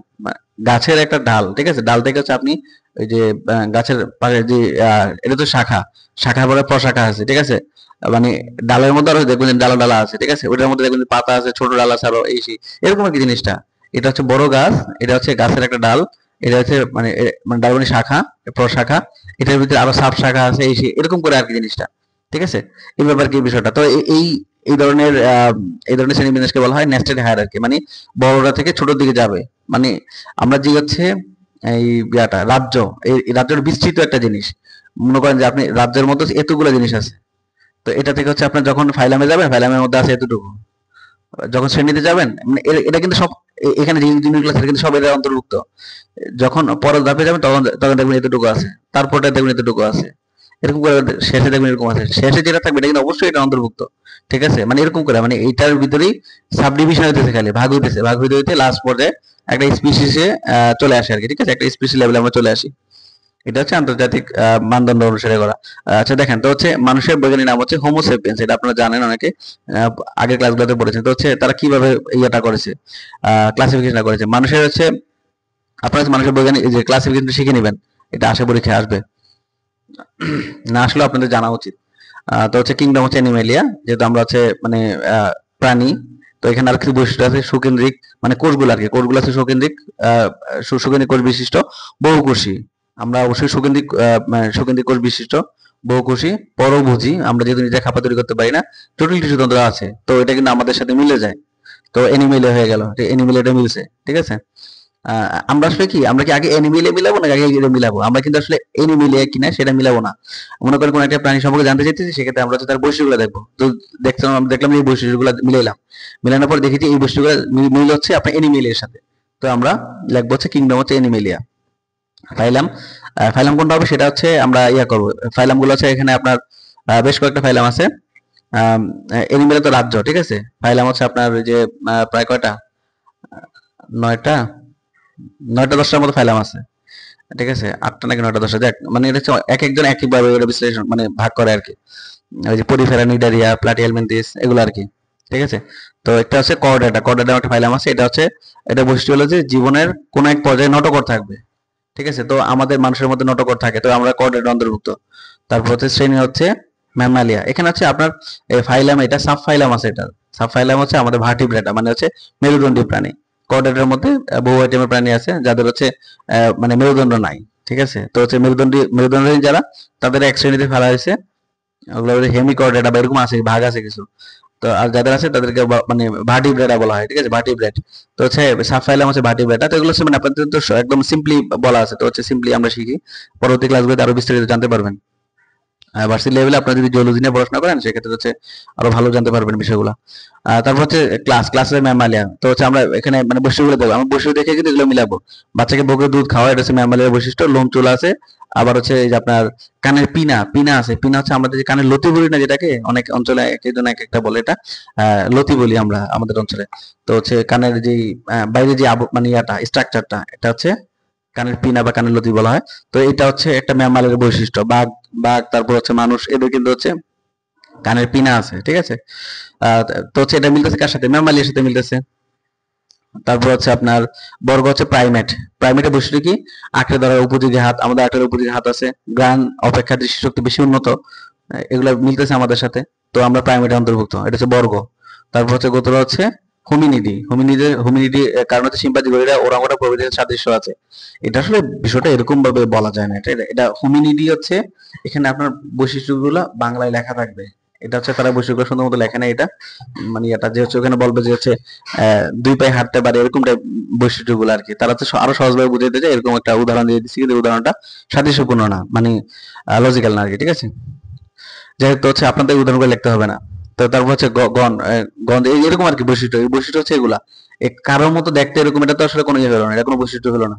গাছের একটা ডাল, ঠিক আছে, ডাল থেকে হচ্ছে আপনি ওই যে গাছের পাশে যে এটা তো শাখা, শাখার পরে প্রশাখা আছে, ঠিক আছে। মানে ডালের মধ্যে আরো দেখবেন যে ডালা ডালা আছে, ঠিক আছে, ওটার মধ্যে দেখবেন যে পাতা আছে, ছোট ডাল আছে, আরো এই সেই এরকম আর কি জিনিসটা। এটা হচ্ছে বড় গাছ, এটা হচ্ছে গাছের একটা ডাল, এটা হচ্ছে মানে মানে ডাল মানে শাখা, প্রশাখা, এটার ভিতরে আরো সাব শাখা আছে, এই সেই এরকম করে আর কি জিনিসটা, ঠিক আছে। এই ব্যাপার কি বিষয়টা। তো এই এই ধরনের এই ধরনের শ্রেণীবিন্যাসকে বলা হয় নেস্টেড হায়ারার্কি, মানে বড়রা থেকে ছোটর দিকে যাবে। মানে আমরা যে হচ্ছে এই ইয়াটা রাজ্য, এই রাজ্যের বিস্তৃত একটা জিনিস, মনে করেন যে আপনি রাজ্যের মধ্যে এতগুলো জিনিস আছে, তো এটা থেকে হচ্ছে আপনার যখন ফাইলামে যাবেন ফাইলামের মধ্যে আছে এতটুকু, যখন শ্রেণীতে যাবেন মানে এটা কিন্তু সব এখানে যে জিনিসগুলো আছে কিন্তু সব এর অন্তর্ভুক্ত। যখন পরের ধাপে যাবেন তখন তখন দেখবেন এতটুকু আছে, তারপরটা দেখবেন এতটুকু আছে, এরকম করে শেষে দেখবেন এরকম আছে, শেষে যেটা থাকবে এটা কিন্তু অবশ্যই এটা অন্তর্ভুক্ত, ঠিক আছে। মানে এরকম করে মানে এইটার ভিতরেই সাব ডিভিশন হইতেছে, খালি ভাগ হইতেছে, ভাগ হইতে হইতে লাস্ট পর্যায়ে একটা স্পিসিসে চলে আসে আর কি, ঠিক আছে, একটা স্পিসিস লেভেলে আমরা চলে আসি। এটা হচ্ছে আন্তর্জাতিক মানদণ্ড অনুসারে করা। আচ্ছা দেখেন, তো হচ্ছে মানুষের বৈজ্ঞানিক নাম হচ্ছে হোমো সেপিয়েন্স, এটা আপনারা জানেন অনেকে, আগের ক্লাসগুলোতে পড়েছেন। তো হচ্ছে তারা কিভাবে ইয়েটা করেছে, ক্লাসিফিকেশন করেছে মানুষের হচ্ছে, আপনারা মানুষের বৈজ্ঞানিক যে ক্লাসিফিকেশন শিখে নেবেন, এটা আশা পরীক্ষায় আসবে, না আসলে আপনাদের জানা উচিত। তো হচ্ছে কিংডম হচ্ছে অ্যানিমেলিয়া, যেহেতু আমরা হচ্ছে মানে প্রাণী, তো এখানে আর কিছু বৈশিষ্ট্য আছে সুকেন্দ্রিক, মানে কোষগুলো আর কি, কোষগুলো আছে সুকেন্দ্রিক, সুকেন্দ্রিক কোষ বিশিষ্ট, বহুকোষী। আমরা অবশ্যই সুকেন্দ্রিক মানে সুকেন্দ্রিক কোষ বিশিষ্ট, বহুকোষী, পরভোজী, আমরা যেহেতু নিজে খাবার তৈরি করতে পারি না, জটিল টিস্যু তন্ত্র আছে, তো এটা কিন্তু আমাদের সাথে মিলে যায়। তো অ্যানিমেলিয়া হয়ে গেল, অ্যানিমেলিয়াটা মিলছে, ঠিক আছে। আমরা আসলে কি, আমরা কি আগে অ্যানিমেলিয়া মিলাবো না আগে এটা মিলাবো, আমরা কিন্তু আসলে অ্যানিমেলিয়া কিনা সেটা মিলাবো না। মনে করেন কোন একটা প্রাণী সম্পর্কে জানতে চাইতেছি, সেক্ষেত্রে আমরা হচ্ছে তার বৈশিষ্ট্যগুলো দেখবো। তো দেখলাম এই বৈশিষ্ট্যগুলো মিলাইলাম, মিলানোর পর দেখেছি এই বৈশিষ্ট্যগুলো মিল হচ্ছে আপনার অ্যানিমেলিয়ার সাথে, তো আমরা লিখবো হচ্ছে কিংডম হচ্ছে অ্যানিমেলিয়া। ফাইলাম, ফাইলাম কোনটা হবে সেটা হচ্ছে আমরা ইয়া করবো। ফাইলাম গুলো হচ্ছে এখানে আপনার বেশ কয়েকটা ফাইলাম আছে। অ্যানিমেলিয়া তো রাজ্য, ঠিক আছে। ফাইলাম হচ্ছে আপনার ওই যে প্রায় কয়টা, 9টা, 9টা 10টার মতো ফাইলাম আছে, ঠিক আছে। 8টা নাকি 9টা 10টা, দেখ মানে এটা হচ্ছে এক একজন এক একভাবে এটা বিশ্লেষণ মানে ভাগ করে আর কি। ওই যে পরিফেরা, নিডারিয়া, প্লাটিহেলমিনথিস এগুলো আর কি, ঠিক আছে। তো একটা হচ্ছে কর্ডাটা, কর্ডাটা একটা ফাইলাম আছে, এটা হচ্ছে এটা বৈশিষ্ট্য হলো যে জীবনের কোন এক পর্যায়ে নটকর থাকবে, ঠিক আছে। তো আমাদের মানুষের মধ্যে নটকর থাকে, তো আমরা কর্ডাটা অন্তর্ভুক্ত। তারপর হচ্ছে শ্রেণী হচ্ছে ম্যামালিয়া, এখানে হচ্ছে আপনার ফাইলাম, এটা সাব ফাইলাম আছে, এটা সাব ফাইলাম হচ্ছে আমাদের ভার্টিব্রেটা, মানে হচ্ছে মেরুদণ্ডী প্রাণী। কর্ডাটার মধ্যে বহু আইটেমের প্রাণী আছে যাদের হচ্ছে মানে মেরুদণ্ড নাই, ঠিক আছে। তো হচ্ছে মেরুদণ্ডহীন যারা, তাদের এক শ্রেণীতে ফেলা হয়েছে, ওগুলো হেমিকর্ডেটা বা এরকম আছে, ভাগ আছে কিছু। তো আর যাদের আছে তাদেরকে মানে ভার্টিব্রেটা বলা হয়, ঠিক আছে, ভার্টিব্রেট। তো হচ্ছে সাবফাইলাম হচ্ছে ভার্টিব্রেটা। তো এগুলো হচ্ছে মানে আপনাদের তো একদম সিম্পলি বলা আছে, তো হচ্ছে সিম্পলি আমরা শিখি, পরবর্তী ক্লাসগুলোতে আরো বিস্তারিত জানতে পারবেন। ভার্সিটি লেভেলে আপনারা যদি জিওলজি নিয়ে পড়াশোনা করেন সেক্ষেত্রে হচ্ছে আরো ভালো জানতে পারবেন বিষয়গুলো। তারপর হচ্ছে ক্লাসের ম্যামালিয়া, তো হচ্ছে আমরা এখানে মানে বৈশিষ্ট্যগুলো দেখবো, আমরা বৈশিষ্ট্য দেখে কিন্তু এগুলো মিলাবো। বাচ্চাকে বকের দুধ খাওয়া, এটা হচ্ছে ম্যামালিয়ার বৈশিষ্ট্য। লোম চুল আছে, আবার হচ্ছে এই যে আপনার কানের পিনা, পিনা আছে, পিনা হচ্ছে আমাদের যে কানের লতি বলি না, যেটাকে অনেক অঞ্চলে এক একজন এক একটা বলে, এটা লতি বলি আমরা আমাদের অঞ্চলে। তো হচ্ছে কানের যে বাইরে যে মানে ইয়াটা স্ট্রাকচারটা, এটা হচ্ছে কানের পিনা বা কানের লতি বলা হয়। তো এটা হচ্ছে একটা ম্যামালের বৈশিষ্ট্য। বাঘ, তারপর হচ্ছে মানুষ, এদের কিন্তু হচ্ছে কানের পিনা আছে, ঠিক আছে। তো হচ্ছে এটা মিলতেছে কার সাথে, ম্যামালিয়ার সাথে মিলতেছে। তারপর হচ্ছে আপনার বর্গ হচ্ছে প্রাইমেট। প্রাইমেটের বৈশিষ্ট্য কি? আঁকড়ে ধরার উপযোগী হাত, আমাদের আঁকড়ে উপযোগী হাত আছে, জ্ঞান অপেক্ষা দৃষ্টিশক্তি বেশি উন্নত, এগুলো মিলতেছে আমাদের সাথে, তো আমরা প্রাইমেটের অন্তর্ভুক্ত, এটা হচ্ছে বর্গ। তারপর হচ্ছে গোত্র হচ্ছে হোমিনিডি। হোমিনিডি কারণ হচ্ছে সিম্পাজি গরিলা ওরাংওটাং প্রভৃতির সাদৃশ্য আছে। এটা আসলে বিষয়টা এরকম ভাবে বলা যায় না, এটা হোমিনিডি হচ্ছে, এখানে আপনার বৈশিষ্ট্যগুলো বাংলায় লেখা থাকবে, এটা হচ্ছে তারা বৈশিষ্ট্য সুন্দর মতো লেখে না, এটা মানে এটা যে হচ্ছে ওখানে বলবে যে হচ্ছে দুই পায়ে হাঁটতে পারে এরকম টাইপ বৈশিষ্ট্যগুলো আর কি, তারা হচ্ছে আরো সহজভাবে বুঝাইতে যায়, এরকম একটা উদাহরণ দিয়ে দিচ্ছি, কিন্তু উদাহরণটা সাদৃশ্যপূর্ণ না, মানে লজিক্যাল না আর কি, ঠিক আছে। যাই হোক, তো হচ্ছে আপনাদের উদাহরণগুলো লিখতে হবে না। তো তারপর হচ্ছে গণ, গণ এরকম আর কি বৈশিষ্ট্য, এই বৈশিষ্ট্য হচ্ছে এগুলা, কারোর মতো দেখতে এরকম, এটা তো আসলে কোনো ইয়ে হলো না, এটা কোনো বৈশিষ্ট্য হলো না।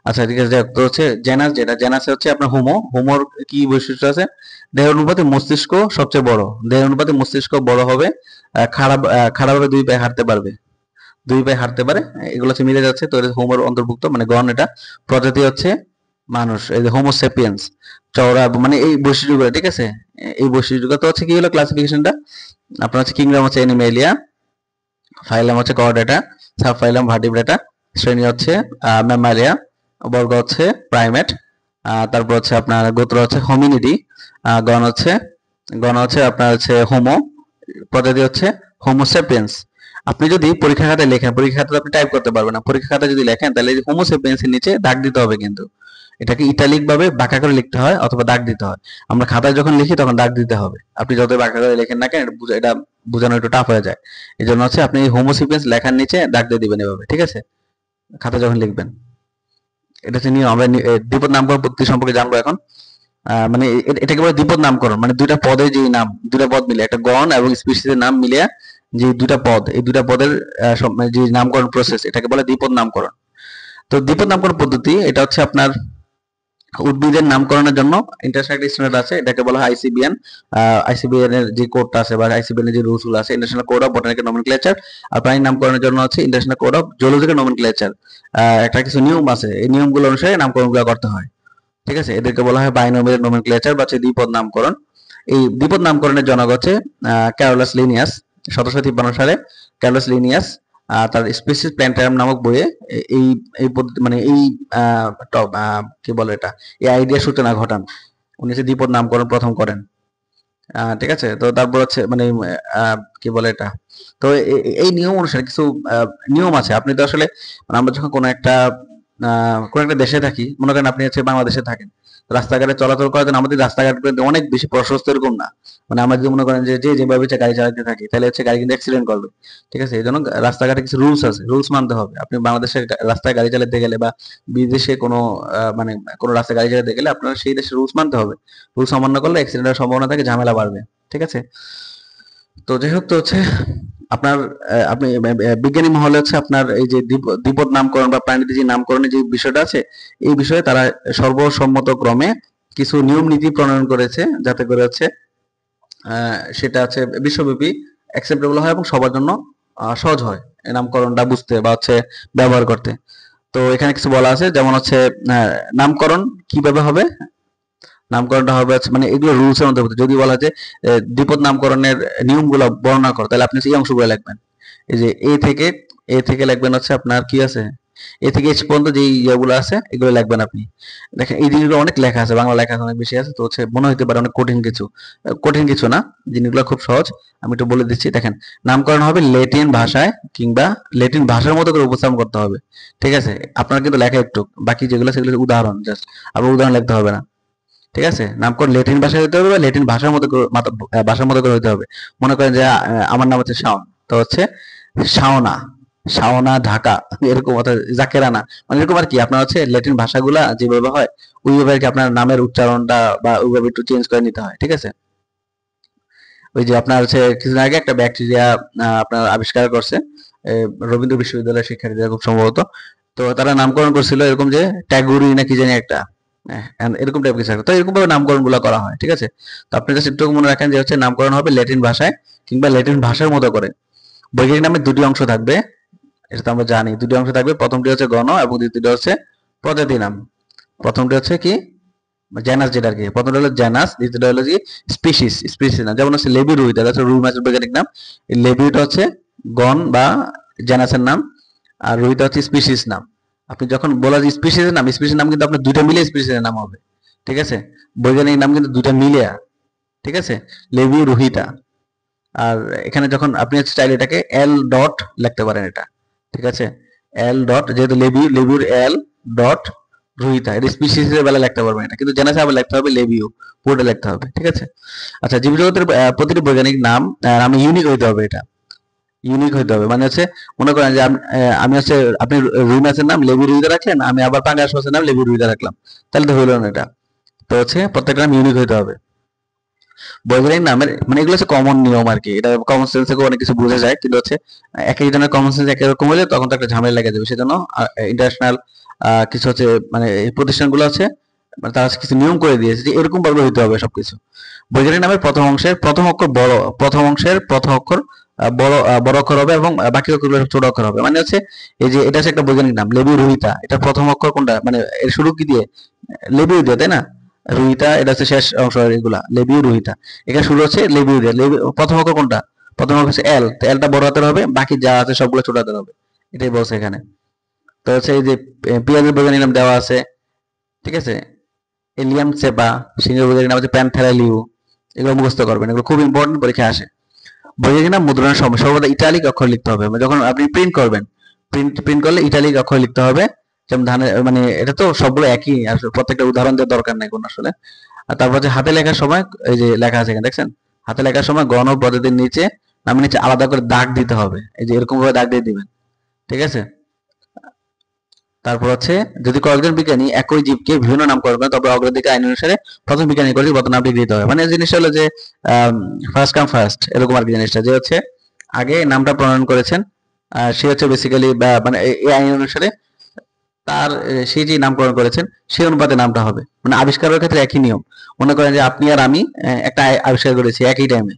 আচ্ছা ঠিক আছে, যাই হোক, তো হচ্ছে জেনাস, যেটা জেনাসে হচ্ছে আপনার হোমোর কি বৈশিষ্ট্য আছে? দেহের অনুপাতে মস্তিষ্ক সবচেয়ে বড়, দেহের অনুপাতে মস্তিষ্ক বড় হবে, খাড়াভাবে দুই পায়ে হাঁটতে পারবে, দুই পায়ে হাঁটতে পারে, এগুলো হচ্ছে মিলে যাচ্ছে, তো এটা হোমোর অন্তর্ভুক্ত, মানে গণ এটা। প্রজাতি হচ্ছে মানুষ, এই যে হোমোসেপিয়েন্স, চওড়া, মানে এই বৈশিষ্ট্যগুলো, ঠিক আছে। এই বৈশিষ্ট্যগুলো তো হচ্ছে কি হলো ক্লাসিফিকেশনটা, আপনার হচ্ছে কিংডম হচ্ছে অ্যানিমেলিয়া, ফাইলাম হচ্ছে কর্ডেটা, সাব ফাইলাম ভার্টিব্রেটা, শ্রেণী হচ্ছে ম্যামালিয়া, বর্গ হচ্ছে প্রাইমেট, তারপর হচ্ছে আপনার গোত্র হচ্ছে হোমিনিডি, গণ হচ্ছে আপনার হচ্ছে হোমো, প্রজাতি হচ্ছে হোমোসেপিয়েন্স। আপনি যদি পরীক্ষা খাতায় লেখেন, পরীক্ষা খাতায় আপনি টাইপ করতে পারবেন না, পরীক্ষা খাতায় যদি লেখেন তাহলে হোমোসেপিয়েন্স এর নিচে দাগ দিতে হবে, কিন্তু এটাকে ইটালিক ভাবে বাঁকা করে লিখতে হয় অথবা দাগ দিতে হয়। আমরা খাতায় যখন লিখি তখন দাগ দিতে হবে, আপনি যতই বাঁকা করে লেখেন না কেন, এটা বোঝানো একটু টাফ হয়ে যায়। এই জন্য হচ্ছে আপনি হোমোসেপিয়েন্স লেখার নিচে দাগ দিয়ে দিবেন এভাবে, ঠিক আছে, খাতা যখন লিখবেন। এটা হচ্ছে নিয়ম। আমরা দ্বিপদ নামকরণ পদ্ধতি সম্পর্কে জানবো এখন। মানে এটাকে বলে দ্বিপদ নামকরণ, মানে দুইটা পদের যে নাম, দুইটা পদ মিলে, একটা গণ এবং স্পিসিসের নাম মিলিয়ে যে দুইটা পদ, এই দুইটা পদের মানে যে নামকরণ প্রসেস, এটাকে বলে দ্বিপদ নামকরণ। তো দ্বিপদ নামকরণ পদ্ধতি, এটা হচ্ছে আপনার উদ্ভিদের নামকরণের জন্য ইন্টারন্যাশনাল একটা স্ট্যান্ডার্ড আছে, এটাকে বলা হয় আইসিবিএন। আইসিবিএন এর যে কোডটা আছে বা আইসিবিএন এর যে রুলস গুলো আছে, international code of botanical nomenclature. আর প্রাণী নামকরণের জন্য হচ্ছে international code of zoological nomenclature. একটা কিছু নিয়ম আছে, এই নিয়মগুলো অনুসারে নামকরণগুলো করতে হয়, ঠিক আছে। এদেরকে বলা হয় বাইনোমিয়াল নোমেনক্লেচার বা দ্বিপদ নামকরণ। এই দ্বিপদ নামকরণের জনক হচ্ছে ক্যারোলাস লিনিয়াস। 1753 সালে ক্যারোলাস লিনিয়াস তার স্পিসিস প্ল্যান্টারাম নামক বইয়ে এই এই মানে এই কি বলে এটা, এই আইডিয়া সূচনা ঘটান। উনি হচ্ছে দ্বিপদ নামকরণ প্রথম করেন, ঠিক আছে। তো তারপর হচ্ছে মানে কি বলে এটা, তো এই নিয়ম অনুসারে কিছু নিয়ম আছে। আপনি তো আসলে মানে আমরা যখন কোনো একটা দেশে থাকি, মনে করেন আপনি হচ্ছে বাংলাদেশে থাকেন, রাস্তাঘাটে চলাচল করার জন্য আমাদের রাস্তাঘাট কিন্তু অনেক বেশি প্রশস্ত এরকম না। মানে আমরা যদি মনে করেন যে যেভাবে ইচ্ছা গাড়ি চালাতে থাকি, তাহলে হচ্ছে গাড়ি কিন্তু অ্যাক্সিডেন্ট করবে, ঠিক আছে। এই জন্য রাস্তাঘাটে কিছু রুলস আছে, রুলস মানতে হবে। আপনি বাংলাদেশের রাস্তায় গাড়ি চালাতে গেলে বা বিদেশে কোনো মানে কোনো রাস্তায় গাড়ি চালাতে গেলে আপনার সেই দেশের রুলস মানতে হবে। রুলস অমান্য করলে অ্যাক্সিডেন্টের সম্ভাবনা থাকে, ঝামেলা বাড়বে, ঠিক আছে। তো যাই হোক, তো হচ্ছে আপনার আপনি বিজ্ঞানী মহলে হচ্ছে আপনার এই যে দ্বিপদ নামকরণ বা প্রাণীদের যে নামকরণের যে বিষয়টা আছে, এই বিষয়ে তারা সর্বসম্মত ক্রমে কিছু নিয়ম নীতি প্রণয়ন করেছে, যাতে করে হচ্ছে সেটা হচ্ছে বিশ্বব্যাপী অ্যাকসেপ্টেবল হয় এবং সবার জন্য সহজ হয় এই নামকরণটা বুঝতে বা হচ্ছে ব্যবহার করতে। তো এখানে কিছু বলা আছে, যেমন হচ্ছে নামকরণ কিভাবে হবে, নামকরণটা হবে হচ্ছে মানে এগুলো রুলস এর অন্তর্ভুক্ত। যদি বলা যায় দ্বিপদ নামকরণের নিয়মগুলো বর্ণনা করো, তাহলে আপনি এই অংশগুলো লিখবেন। এই যে এ থেকে লিখবেন হচ্ছে আপনার কি আছে, এ থেকে এইচ পর্যন্ত যে ইয়েগুলো আছে এগুলো লিখবেন আপনি। দেখেন এই জিনিসগুলো অনেক লেখা আছে, বাংলা লেখা অনেক বেশি আছে, তো হচ্ছে মনে হতে পারে অনেক কঠিন কিছু, কঠিন কিছু না, জিনিসগুলো খুব সহজ। আমি একটু বলে দিচ্ছি, দেখেন নামকরণ হবে ল্যাটিন ভাষায় কিংবা ল্যাটিন ভাষার মতো করে উপস্থাপন করতে হবে, ঠিক আছে। আপনার কিন্তু লেখা একটু, বাকি যেগুলো সেগুলো উদাহরণ, জাস্ট আবার উদাহরণ লিখতে হবে না, ঠিক আছে। নামকরণ ল্যাটিন ভাষায় হতে হবে বা ল্যাটিন ভাষার মতো ভাষার মতো করে হতে হবে। মনে করেন যে আমার নাম হচ্ছে শাওন, তো হচ্ছে শাওনা, শাওনা ঢাকা, এরকম অর্থাৎ জাকেরানা, মানে এরকম আর কি। আপনার হচ্ছে ল্যাটিন ভাষাগুলা যেভাবে হয় ওইভাবে আর কি আপনার নামের উচ্চারণটা বা ওইভাবে একটু চেঞ্জ করে নিতে হয়, ঠিক আছে। ওই যে আপনার হচ্ছে কিছুদিন আগে একটা ব্যাকটেরিয়া আপনার আবিষ্কার করছে রবীন্দ্র বিশ্ববিদ্যালয়ের শিক্ষার্থীরা খুব সম্ভবত। তো তারা নামকরণ করছিল এরকম যে ট্যাগুরি না কি জানি একটা, এরকম টাইপ কিছু একটা। তো এরকম ভাবে নামকরণ গুলো করা হয়, ঠিক আছে। তো আপনি জাস্ট একটু মনে রাখেন যে হচ্ছে নামকরণ হবে ল্যাটিন ভাষায় কিংবা ল্যাটিন ভাষার মতো করে। বৈজ্ঞানিক নামে দুটি অংশ থাকবে, এটা তো আমরা জানি, দুটি অংশ থাকবে। প্রথমটি হচ্ছে গণ এবং দ্বিতীয়টি হচ্ছে প্রজাতি নাম। প্রথমটি হচ্ছে কি জেনাস, যেটা আর কি, প্রথমটা হলো জেনাস, দ্বিতীয়টা হলো কি স্পিসিস, স্পিসিস নাম। যেমন হচ্ছে লেবিরুই, এটা হচ্ছে রুই মাছের বৈজ্ঞানিক নাম। এই লেবিরুইটা হচ্ছে গণ বা জেনাসের নাম, আর রুহিতা হচ্ছে স্পিসিস নাম। আপনি যখন বলা যে স্পিসিস নাম কিন্তু আপনার দুইটা মিলে স্পিসিসের নাম হবে, ঠিক আছে? বৈজ্ঞানিক নাম কিন্তু দুইটা মিলে, ঠিক আছে? লেবু রুহিতা। আর এখানে যখন আপনি চাইলে এটাকে এল ডট লিখতে পারেন এটা, ঠিক আছে? এল ডট, যেহেতু লেবুর এল ডট রুহিতা, এটা স্পিসিসের বেলা লিখতে পারবেন এটা, কিন্তু জেনাসে আবার লিখতে হবে লেবিউ, পুরোটা লিখতে হবে, ঠিক আছে? আচ্ছা, জীবজগতের প্রতিটি বৈজ্ঞানিক নাম নামে ইউনিক হইতে হবে, এটা ইউনিক হইতে হবে। মানে হচ্ছে মনে করেন যে আমি হচ্ছে আপনি রুই মাছের নাম লেবু রুইদা রাখলেন, আমি আবার পাঙ্গাস মাছের নাম লেবু রুইদা রাখলাম, তাহলে তো হইল না এটা। তো হচ্ছে প্রত্যেকটা নাম ইউনিক হইতে হবে। বৈজ্ঞানিক নামের মানে এগুলো হচ্ছে কমন নিয়ম আর কি, এটা কমন সেন্স থেকে অনেক কিছু বোঝা যায়, কিন্তু হচ্ছে এক একজনের কমন সেন্স একই রকম হলে তখন তো একটা ঝামেলা লেগে যাবে। সেজন্য ইন্টারন্যাশনাল কিছু হচ্ছে মানে এই প্রতিষ্ঠানগুলো আছে, মানে তারা কিছু নিয়ম করে দিয়েছে যে এরকম ভাবে হইতে হবে সবকিছু। বৈজ্ঞানিক নামের প্রথম অংশের প্রথম অক্ষর বড়, প্রথম অংশের প্রথম অক্ষর বড় অক্ষর হবে এবং বাকি অক্ষরগুলো ছোট অক্ষর হবে। মানে হচ্ছে এই যে এটা হচ্ছে একটা বৈজ্ঞানিক নাম লেবু রুহিতা, এটা প্রথম অক্ষর কোনটা, মানে এর শুরু কি দিয়ে, লেবু দিয়ে, তাই না? রুহিতা এটা হচ্ছে শেষ অংশ, এগুলা লেবু রুহিতা, এখানে শুরু হচ্ছে লেবু দিয়ে। প্রথম অক্ষর কোনটা, প্রথম অক্ষর হচ্ছে এল, তো এলটা বড় হাতের হবে, বাকি যা আছে সবগুলো ছোট হাতের হবে, এটাই বলছে এখানে। তো হচ্ছে এই যে পেঁয়াজের বৈজ্ঞানিক নাম দেওয়া আছে, ঠিক আছে? এলিয়াম চেপা, সিংহের বৈজ্ঞানিক নাম হচ্ছে প্যান্থেরালিউ, এগুলো মুখস্থ করবেন, এগুলো খুব ইম্পর্টেন্ট, পরীক্ষায় আসে। বৈজ্ঞানিক নাম মুদ্রণের সময় সর্বদা ইটালিক অক্ষর লিখতে হবে, যখন আপনি প্রিন্ট করবেন, প্রিন্ট করলে ইটালিক অক্ষর লিখতে হবে। যেমন ধানের মানে এটা তো সবগুলো একই, আর প্রত্যেকটা উদাহরণ দেওয়ার দরকার নাই কোনো আসলে। আর তারপর হচ্ছে হাতে লেখার সময়, এই যে লেখা আছে এখানে দেখছেন, হাতে লেখার সময় গণ পদ্ধতির নিচে নামের নিচে আলাদা করে দাগ দিতে হবে, এই যে এরকম ভাবে দাগ দিয়ে দিবেন, ঠিক আছে? তারপর হচ্ছে যদি কয়েকজন বিজ্ঞানী একই জীবকে বিভিন্ন নামকরণ করেন তবে অগ্রাধিকার আইন অনুসারে প্রথম বিজ্ঞানী করে প্রথম নামটি দিতে হবে। মানে জিনিসটা হলো যে ফার্স্ট কাম ফার্স্ট, এরকম আর কি জিনিসটা, যে হচ্ছে আগে নামটা প্রণয়ন করেছেন সে হচ্ছে বেসিক্যালি মানে এই আইন অনুসারে তার সে যে নামকরণ করেছেন সেই অনুপাতে নামটা হবে। মানে আবিষ্কারের ক্ষেত্রে একই নিয়ম। মনে করেন যে আপনি আর আমি একটা আবিষ্কার করেছি একই টাইমে,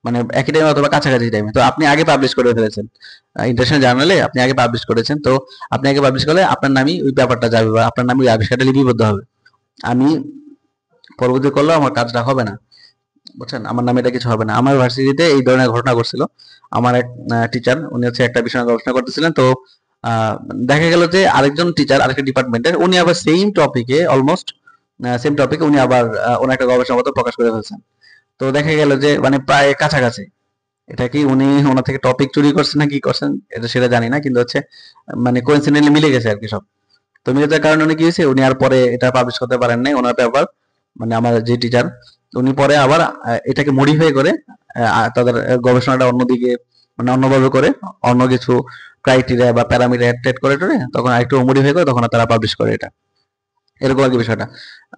মানে একই টাইমে অথবা কাছাকাছি টাইমে, তো আপনি আগে পাবলিশ করে ফেলেছেন ইন্টারন্যাশনাল জার্নালে, আপনি আগে পাবলিশ করেছেন, তো আপনি আগে পাবলিশ করলে আপনার নামই ওই ব্যাপারটা যাবে বা আপনার নামই ওই আবিষ্কারটা লিপিবদ্ধ হবে। আমি পরবর্তী করলেও আমার কাজটা হবে না, বুঝছেন? আমার নামে এটা কিছু হবে না। আমার ভার্সিটিতে এই ধরনের ঘটনা ঘটছিল। আমার এক টিচার, উনি হচ্ছে একটা বিষয় নিয়ে গবেষণা করতেছিলেন, তো দেখা গেল যে আরেকজন টিচার আরেকটা ডিপার্টমেন্টের, উনি আবার সেম টপিকে অলমোস্ট সেম টপিকে উনি আবার ওনার একটা গবেষণাপত্র প্রকাশ করে ফেলছেন। তো দেখা গেল যে মানে প্রায় কাছাকাছি। এটা কি উনি ওনার থেকে টপিক চুরি করছেন না কি করছেন এটা সেটা জানি না, কিন্তু হচ্ছে মানে কোইন্সিডেন্টলি মিলে গেছে আর কি সব। তো মিলে যাওয়ার কারণে উনি কি হয়েছে, উনি আর পরে এটা পাবলিশ করতে পারেন নাই ওনার পেপার, মানে আমার যে টিচার, উনি পরে আবার এটাকে মডিফাই করে তাদের গবেষণাটা অন্যদিকে মানে অন্যভাবে করে অন্য কিছু ক্রাইটেরিয়া বা প্যারামিটার অ্যাড করে টরে তখন আরেকটু মডিফাই করে তখন তারা পাবলিশ করে এটা, এরকম আর কি বিষয়টা।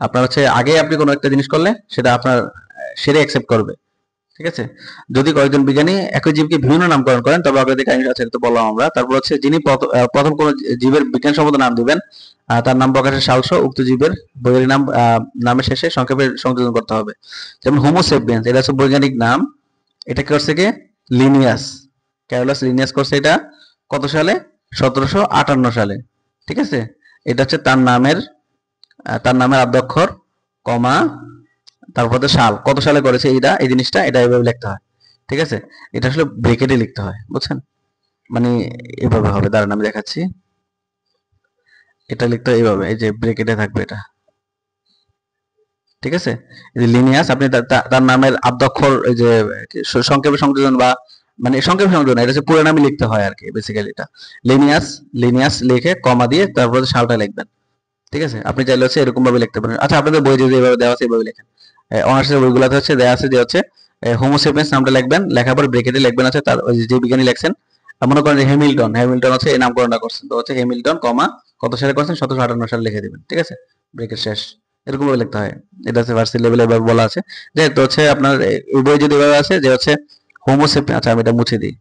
আপনার হচ্ছে আগে আপনি কোনো একটা জিনিস করলে সেটা আপনার সেরে অ্যাকসেপ্ট করবে, ঠিক আছে? যদি কয়েকজন বিজ্ঞানী একই জীবকে বিভিন্ন নামকরণ করেন তবে অগ্রাধিকার আইন আছে, তো বললাম আমরা। তারপর হচ্ছে যিনি প্রথম কোন জীবের বিজ্ঞানসম্মত নাম দিবেন তার নাম প্রকাশের সালসহ উক্ত জীবের বৈজ্ঞানিক নাম নামের শেষে সংক্ষেপে সংযোজন করতে হবে। যেমন হোমোসেপিয়েন্স, এটা হচ্ছে বৈজ্ঞানিক নাম, এটা কি করছে কে, লিনিয়াস, ক্যারোলাস লিনিয়াস করছে এটা কত সালে, 1758 সালে, ঠিক আছে? এটা হচ্ছে তার নামের আদ্যক্ষর কমা তারপর হচ্ছে সাল, কত সালে করেছে এইটা এই জিনিসটা, এটা এভাবে লিখতে হয়, ঠিক আছে? এটা আসলে ব্রেকেটে লিখতে হয়, বুঝছেন? মানে এভাবে হবে, দাঁড়ান আমি দেখাচ্ছি। এটা লিখতে হয় এইভাবে, এই যে ব্রেকেটে থাকবে এটা, ঠিক আছে? এই যে লিনিয়াস, আপনি তার নামের আদ্যক্ষর এই যে সংক্ষেপে সংযোজন বা মানে সংক্ষেপে সংযোজন, এটা হচ্ছে পুরো নামে লিখতে হয় আর কি বেসিক্যালি। এটা লিনিয়াস, লিনিয়াস লিখে কমা দিয়ে তারপর সালটা লিখবেন, ঠিক আছে? আপনি চাইলে হচ্ছে এরকম ভাবে লিখতে পারেন। আচ্ছা, আপনাদের বই যদি এভাবে দেওয়া আছে এভাবে লেখেন। অনার্সের বইগুলোতে হচ্ছে দেওয়া আছে যে হচ্ছে হোমোসেপিয়েন্স নামটা লিখবেন, লেখার পর ব্রেকেটে লিখবেন আছে তার ওই যে বিজ্ঞানী লেখছেন, মনে করেন যে হ্যামিল্টন হচ্ছে এই নামকরণটা করছেন, তো হচ্ছে হ্যামিল্টন কমা কত সালে করছেন, 1758 সালে লিখে দিবেন, ঠিক আছে? ব্রেকেট শেষ, এরকম ভাবে লিখতে হয়। এটা হচ্ছে ভার্সিটি লেভেলে এভাবে বলা আছে। যে তো হচ্ছে আপনার এই বই যদি এভাবে আছে যে হচ্ছে হোমোসেপিয়েন্স, আচ্ছা আমি এটা মুছে দিই,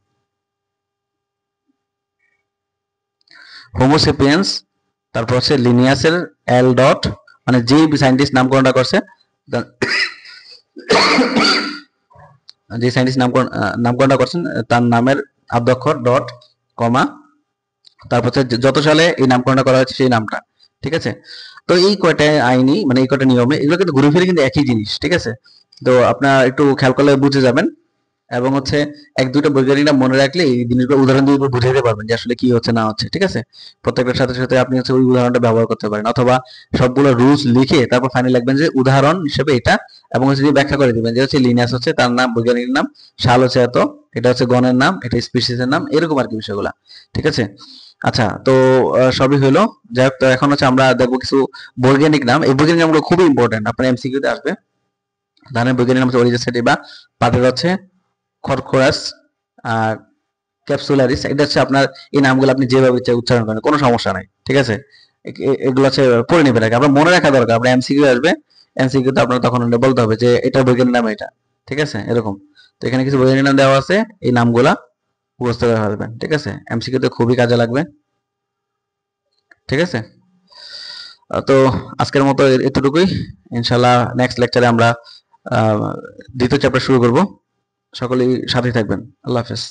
হোমোসেপিয়েন্স তারপর হচ্ছে লিনিয়াসের এল ডট, মানে যেই সায়েন্টিস্ট নামকরণটা করছে যে সায়েন্টিস্ট নামকরণটা করছেন তার নামের আদ্যক্ষর ডট কমা তারপর হচ্ছে যত সালে এই নামকরণটা করা হয়েছে সেই নামটা, ঠিক আছে? তো এই কয়টা আইনি মানে এই কয়টা নিয়মে এগুলো কিন্তু ঘুরে ফিরে কিন্তু একই জিনিস, ঠিক আছে? তো আপনার একটু খেয়াল করলে বুঝে যাবেন। এবং হচ্ছে এক দুইটা বৈজ্ঞানিক নাম মনে রাখলে এই জিনিসগুলো উদাহরণ দিয়ে বুঝাইতে পারবেন যে আসলে কি হচ্ছে না হচ্ছে, ঠিক আছে? প্রত্যেকটার সাথে সাথে আপনি হচ্ছে ওই উদাহরণটা ব্যবহার করতে পারেন, অথবা সবগুলো রুলস লিখে তারপর ফাইনাল লিখবেন যে উদাহরণ হিসেবে এটা, এবং হচ্ছে যে ব্যাখ্যা করে দিবেন যে হচ্ছে লিনাস হচ্ছে তার নাম, বৈজ্ঞানিক নাম, সাল হচ্ছে এত, এটা হচ্ছে গণের নাম, এটা স্পিসিসের নাম, এরকম আর কি বিষয়গুলা, ঠিক আছে? আচ্ছা, তো সবই হলো। যাই হোক, তো এখন হচ্ছে আমরা দেখবো কিছু বৈজ্ঞানিক নাম। এই বৈজ্ঞানিক নামগুলো খুবই ইম্পর্টেন্ট, আপনার এমসিকিউতে আসবে। ধানের বৈজ্ঞানিক নাম হচ্ছে অরিজেসেটিভা, পাটের হচ্ছে খরখরাস, আর ক্যাপসুলারিস। এটা হচ্ছে আপনার, এই নামগুলো আপনি যেভাবে ইচ্ছা উচ্চারণ করেন, কোনো সমস্যা নাই, ঠিক আছে? এগুলো হচ্ছে পড়ে নেবেন আগে, আপনার মনে রাখা দরকার। আপনার এমসিকিউ আসবে, এমসিকিউ তে আপনার তখন বলতে হবে যে এটা বৈজ্ঞানিক নাম এটা, ঠিক আছে? এরকম। তো এখানে কিছু বৈজ্ঞানিক নাম দেওয়া আছে, এই নামগুলা মুখস্থ করে ফেলবেন, ঠিক আছে? এমসিকিউ তে খুবই কাজে লাগবে, ঠিক আছে? তো আজকের মতো এতটুকুই। ইনশাল্লাহ নেক্সট লেকচারে আমরা দ্বিতীয় চ্যাপ্টার শুরু করব। সকলেই সাথে থাকবেন। আল্লাহ হাফেজ।